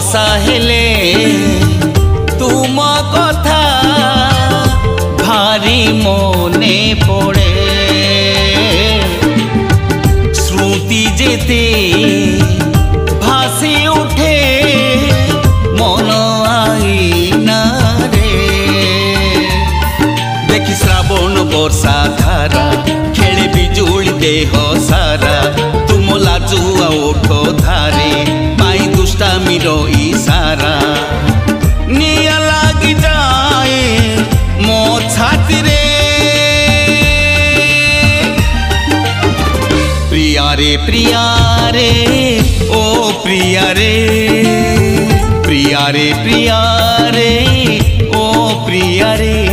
वर्षा हेले तुम कथा भारी मने पड़े स्मृति जेते भासी उठे मन आईना रे देखी श्रावण वर्षा धारा खेले बिजुली देह सारा तुम लाजुआ ओठ धारे पाई दुष्टामीर इशारा निया लागी जाए मो छाती रे प्रिया रे प्रिया रे ओ प्रिया रे प्रिया रे प्रिया रे ओ प्रिया रे।